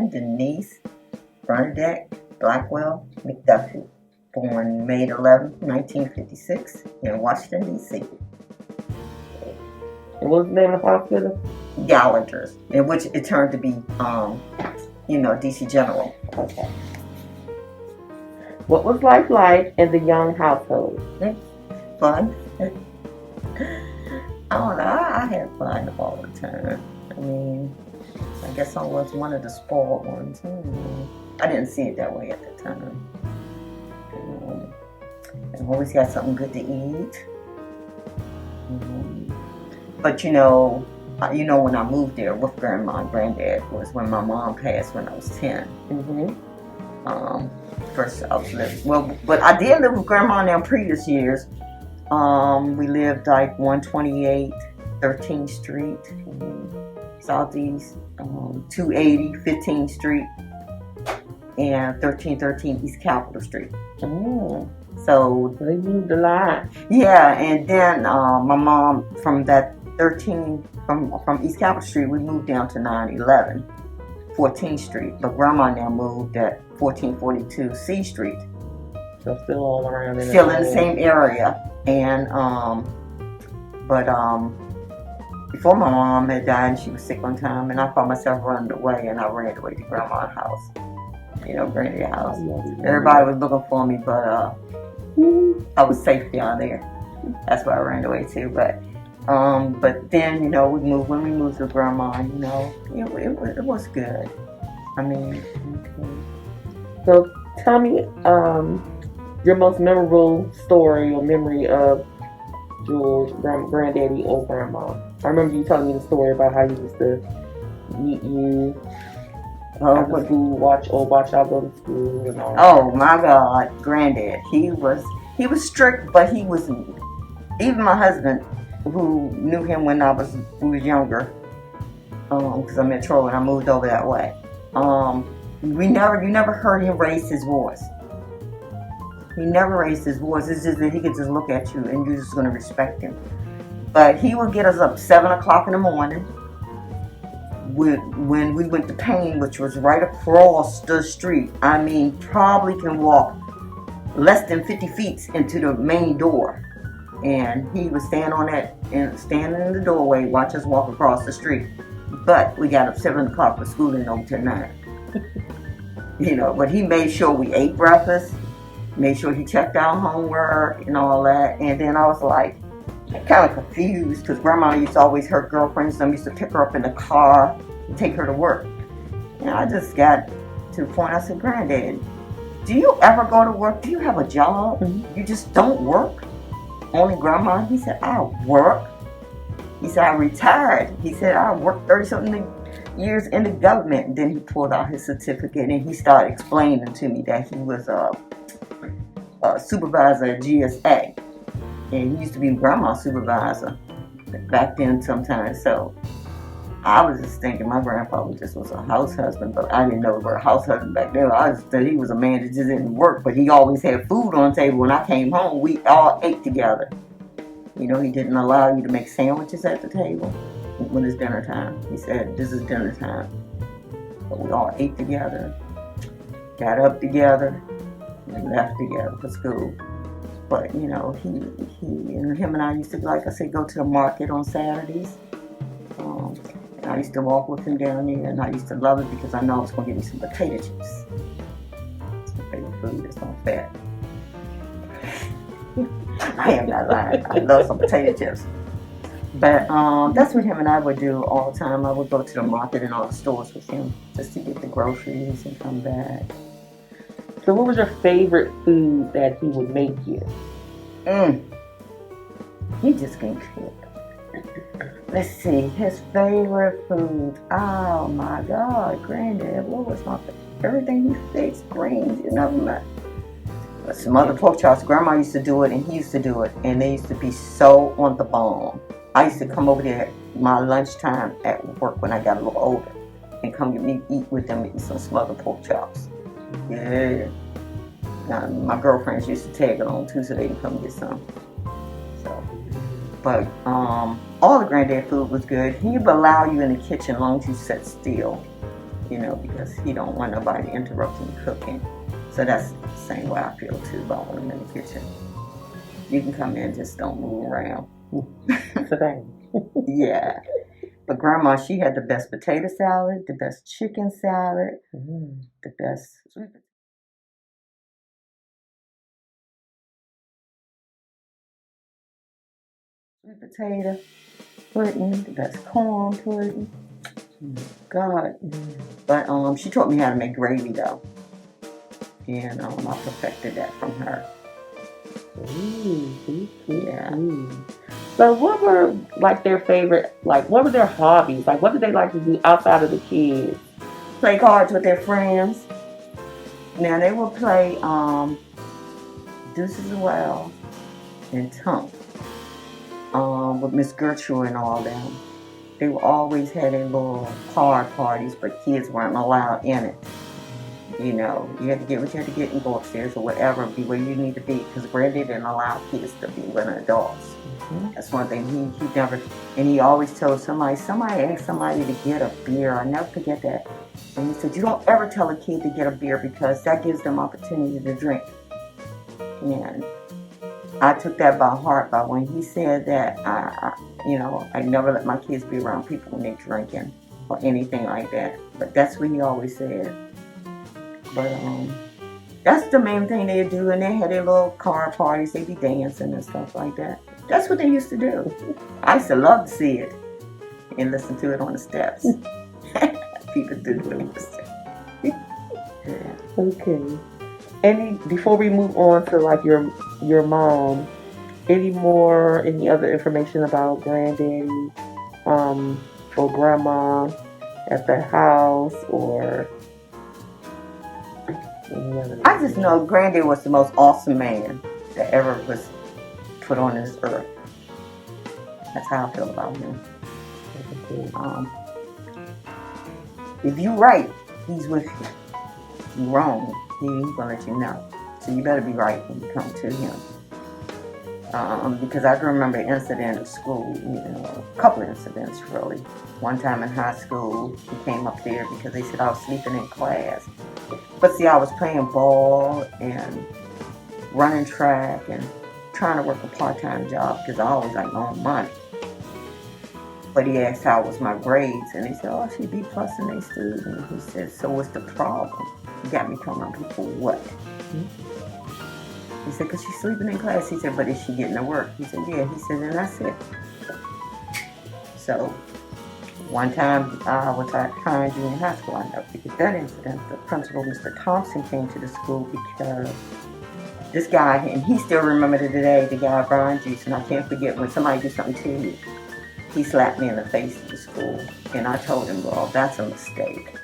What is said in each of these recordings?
Diane Denise Bernadette Blackwell McDuffie, born May 11, 1956, in Washington, D.C. And what was the name of the hospital? Gallagher's, in which it turned to be, D.C. General. Okay. What was life like in the Young household? Fun. I don't know. I had fun all the time. I mean, I guess I was one of the spoiled ones. I didn't see it that way at the time. I always got something good to eat. But when I moved there with Grandma and Granddad was when my mom passed when I was 10. First I was living, but I did live with Grandma in them previous years. We lived like 128 13th Street, Southeast, 280 15th Street, and 1313 East Capitol Street. So they moved a lot. Yeah, and then my mom from that 13 from East Capitol Street, we moved down to 911 14th Street, but Grandma now moved at 1442 C Street. So still all around in still in the same area. And before my mom had died and she was sick one time, and I found myself running away, and I ran away to Grandma's house, Granddad's house. Everybody was looking for me, but I was safe down there. That's where I ran away to. But then when we moved to Grandma, it was good. I mean, so tell me your most memorable story or memory of George, Granddaddy or Grandma. I remember you telling me the story about how he used to meet you after school, watch y'all go to school and all. Oh my God, Granddad. He was strict, but he was, even my husband, who knew him when we was younger, because I'm in Troy and I moved over that way. You never heard him raise his voice. He never raised his voice. It's just that he could just look at you and you're just going to respect him. But he would get us up 7 o'clock in the morning when we went to Payne, which was right across the street. I mean, probably can walk less than 50 feet into the main door. And he would stand in the doorway, watch us walk across the street. But we got up 7 o'clock for school and over to 9. But he made sure we ate breakfast, made sure he checked our homework and all that. And then I was like, kind of confused, because Grandma used to always, her girlfriends, some used to pick her up in the car and take her to work. And I just got to the point, I said, Granddad, do you ever go to work? Do you have a job? You just don't work? Only Grandma? He said, I work. He said, I retired. He said, I worked 30-something years in the government. And then he pulled out his certificate and he started explaining to me that he was a supervisor at GSA. And he used to be Grandma's supervisor back then sometimes. So I was just thinking my grandfather just was a house husband, but I didn't know we were a house husband back then. I just thought he was a man that just didn't work, but he always had food on the table. When I came home, we all ate together. He didn't allow you to make sandwiches at the table when it's dinner time. He said, this is dinner time. But we all ate together, got up together, and left together for school. But, he and him and I used to, like I said, go to the market on Saturdays. And I used to walk with him down there, and I used to love it because I know I was going to get me some potato chips. It's my favorite food. It's not fat. I am not lying. I love some potato chips. But that's what him and I would do all the time. I would go to the market and all the stores with him just to get the groceries and come back. So what was your favorite food that he would make you? He just can cook. Let's see, his favorite food. Oh my God, Granddad, what was my favorite? Everything he fixed, greens, some other pork chops. Grandma used to do it and he used to do it, and they used to be so on the bomb. I used to come over there my lunchtime at work when I got a little older and come get me eat with them, eating some smothered pork chops. Yeah. My girlfriends used to tag along too, so they can come get some. But all the Granddad food was good. He would allow you in the kitchen as long as you sat still. because he don't want nobody interrupting cooking. So that's the same way I feel too about when I'm in the kitchen. You can come in, just don't move around. Today. Yeah. But Grandma, she had the best potato salad, the best chicken salad, the best sweet potato pudding, the best corn pudding. God. But she taught me how to make gravy though. And I perfected that from her. Yeah. So what were like their favorite, like what were their hobbies? Like what did they like to do outside of the kids? Play cards with their friends. Now they will play Deuces Well and Tunk with Miss Gertrude and all them. They will always have their little card parties, but kids weren't allowed in it. You had to get what you had to get and go upstairs or whatever, be where you need to be, because Granddad didn't allow kids to be with adults. That's one thing he never, and he always told somebody asked somebody to get a beer. I'll never forget that. And he said, you don't ever tell a kid to get a beer because that gives them opportunity to drink. And I took that by heart. But when he said that, I never let my kids be around people when they're drinking or anything like that. But that's what he always said. But that's the main thing they do, and they had their little card parties. They be dancing and stuff like that. That's what they used to do. I used to love to see it and listen to it on the steps. People do it. Yeah. Okay. Before we move on to like your mom, any other information about Granddaddy, or Grandma at the house, or any other? I just know Granddad was the most awesome man that ever was put on this earth. That's how I feel about him. If you right, he's with you. If you wrong, he's gonna let you know. So you better be right when you come to him. Because I can remember an incident at school, a couple of incidents really. One time in high school, he came up there because they said I was sleeping in class. But see, I was playing ball and running track and trying to work a part-time job because I always like my own money. But he asked how was my grades, and he said, oh, she'd be plus in their student. He said, so what's the problem? You got me coming up for what? He said, because she's sleeping in class. He said, but is she getting to work? He said, yeah. He said, and that's it. So one time I was at High and Junior High School. I never forget that incident. The principal, Mr. Thompson, came to the school because this guy, and he still remembered it today, the guy Brian Juice, and I can't forget when somebody do something to you. He slapped me in the face at the school, and I told him, well, that's a mistake.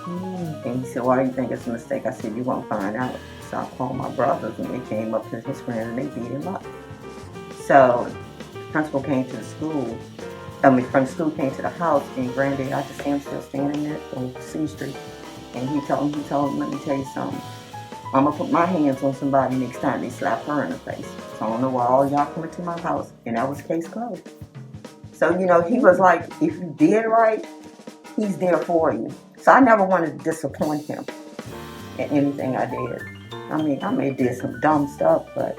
And he said, why do you think it's a mistake? I said, you won't find out. So I called my brothers, and they came up to his friend, and they beat him up. So the principal came to the school. From the school came to the house, and Granddad, I just see him still standing there on C Street. And he told him, let me tell you something. I'm going to put my hands on somebody next time they slap her in the face. So I don't know why all y'all coming to my house. And that was case closed. So, he was like, if you did right, he's there for you. So I never wanted to disappoint him in anything I did. I mean, I may have did some dumb stuff, but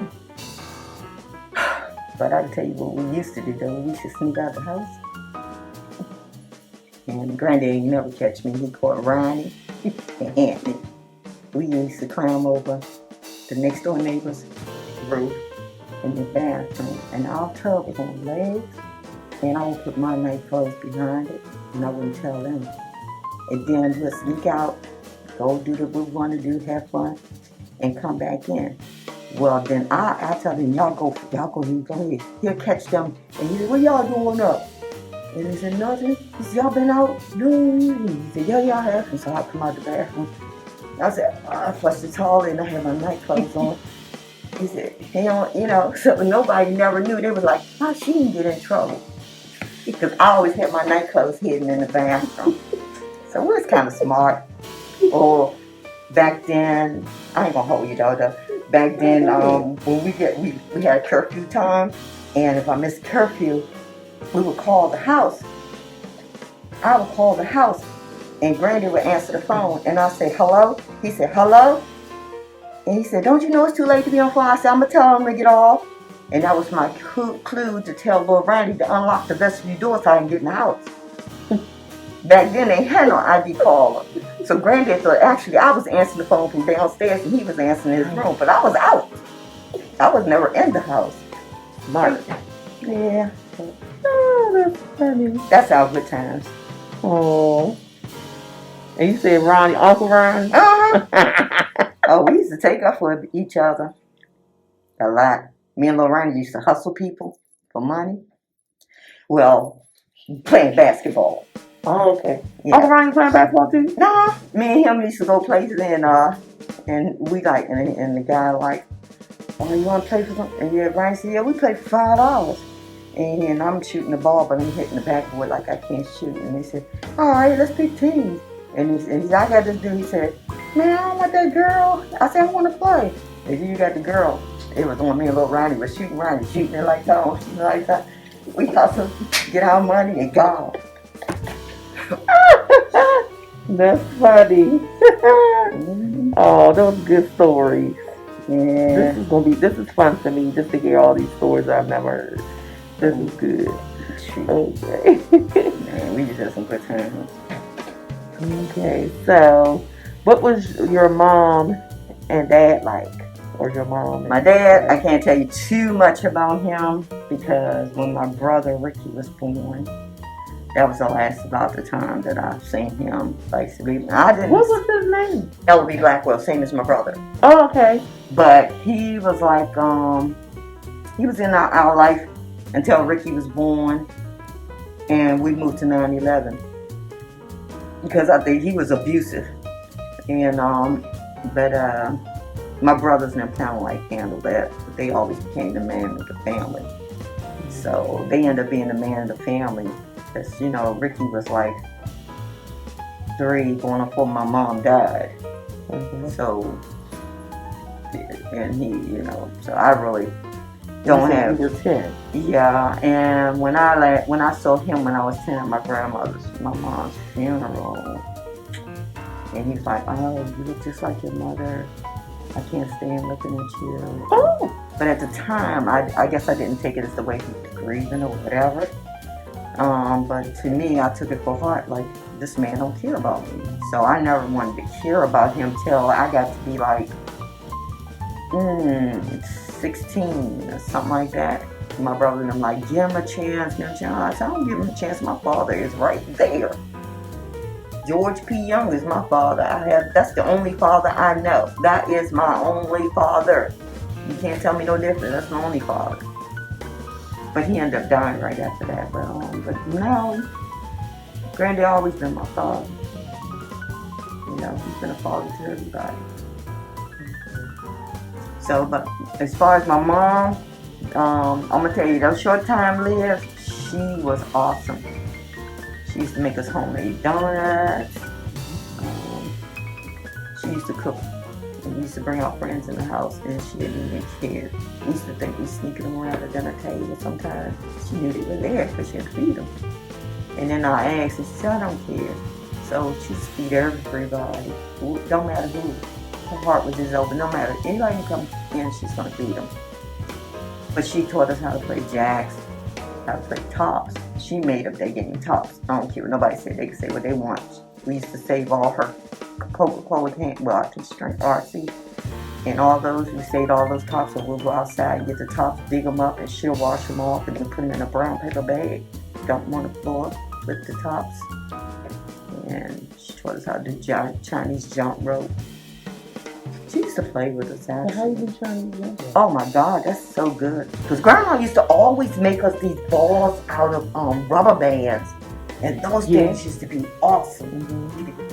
I can tell you what we used to do, though. We used to sneak out the house. And Granddad never catch me. He caught Ronnie and Anthony. We used to climb over the next door neighbor's roof in the bathroom, and our tub was on legs, and I would put my night clothes behind it, and I wouldn't tell them. And then we'd sneak out, go do what we want to do, have fun, and come back in. Well, then I tell him, y'all go ahead. He'll catch them, and he said, what y'all doing up? And he said, nothing. He said, y'all been out? No. He said, yeah, y'all have. And so I come out the bathroom. I said, I flushed the toilet, and I had my night clothes on. He said, so nobody never knew. They was like, how she didn't get in trouble? Because I always had my night clothes hidden in the bathroom. So we was kind of smart. Or back then, I ain't gonna hold you though. Back then, when we had curfew time, and if I missed curfew, we would call the house. I would call the house And Granddad would answer the phone, and I say, hello? He said, hello? And he said, don't you know it's too late to be on phone? I said, I'm going to tell him to get off. And that was my clue to tell little Randy to unlock the vestibule door so I can get in the house. Back then, they had no ID caller. So Granddad thought, actually, I was answering the phone from downstairs, and he was answering his room. But I was out. I was never in the house. Smart. Yeah. Oh, that's funny. That's our good times. Oh. And you said Ronnie, Uncle Ronnie? Uh-huh. Oh, we used to take up for each other a lot. Me and Lorraine used to hustle people for money. Well, playing basketball. Oh, okay. Yeah. Uncle Ronnie playing basketball too? No, me and him used to go places and we like, and the guy like, oh, you want to play for something? And yeah, Ryan said, yeah, we play for $5. And I'm shooting the ball, but I'm hitting the backboard like I can't shoot. And they said, all right, let's pick teams. And he said, I got this dude. He said, man, I don't want that girl. I said, I want to play. And then you got the girl. It was on me and little Ronnie was shooting Ronnie, shooting it like that, shooting it like that. We hustle, get our money, and gone. That's funny. Oh, those good stories. Yeah. This is fun for me just to hear all these stories I've never heard. This is good. Okay. Man, we just had some good times. Okay, so what was your mom and dad like? Or your mom? My dad, I can't tell you too much about him because when my brother Ricky was born, that was the last about the time that I've seen him. Basically, What was his name? Diane Blackwell, same as my brother. Oh, okay. But he was like, he was in our life until Ricky was born, and we moved to 9/11 because I think he was abusive, and my brothers and them kind of like handled that. But they always became the man of the family, so they ended up being the man of the family. Because, you know, Ricky was like 3 going on 4, my mom died. Mm-hmm. So, and he, you know, so I really don't have. You were 10. Yeah, and when I saw him when I was 10 at my mom's funeral, and he's like, oh, you look just like your mother. I can't stand looking at you. Oh. But at the time, I guess I didn't take it as the way he was grieving or whatever. But to me, I took it for heart, like, this man don't care about me. So I never wanted to care about him till I got to be like 16 or something like that. My brother and I'm like, give him a chance, give him a chance. I said, I don't give him a chance. My father is right there. George P. Young is my father. That's the only father I know. That is my only father. You can't tell me no different. That's my only father. But he ended up dying right after that. But no, Granddad always been my father. You know, he's been a father to everybody. So, but as far as my mom, I'm gonna tell you, those short time lived, she was awesome. She used to make us homemade donuts. She used to cook. And we used to bring our friends in the house, and she didn't even care. We used to think we sneaking them around the dinner table sometimes. She knew they were there, but she had to feed them. And then I asked, and she said, I don't care. So she used to feed everybody. Don't matter who. Her heart was just open. No matter anybody who comes in, she's going to feed them. But she taught us how to play jacks, how to play tops. She made up that game, tops. I don't care what nobody said. They could say what they want. We used to save all her Coca-Cola can, well, I can drink RC, and all those, we saved all those tops, so we'll go outside and get the tops, dig them up, and she'll wash them off, and then put them in a brown paper bag, dump them on the floor, with the tops, and she taught us how to do Chinese jump rope. She used to play with us, actually. How you do Chinese jump rope? Oh my God, that's so good. Because Grandma used to always make us these balls out of rubber bands, and those things used to be awesome. Mm-hmm.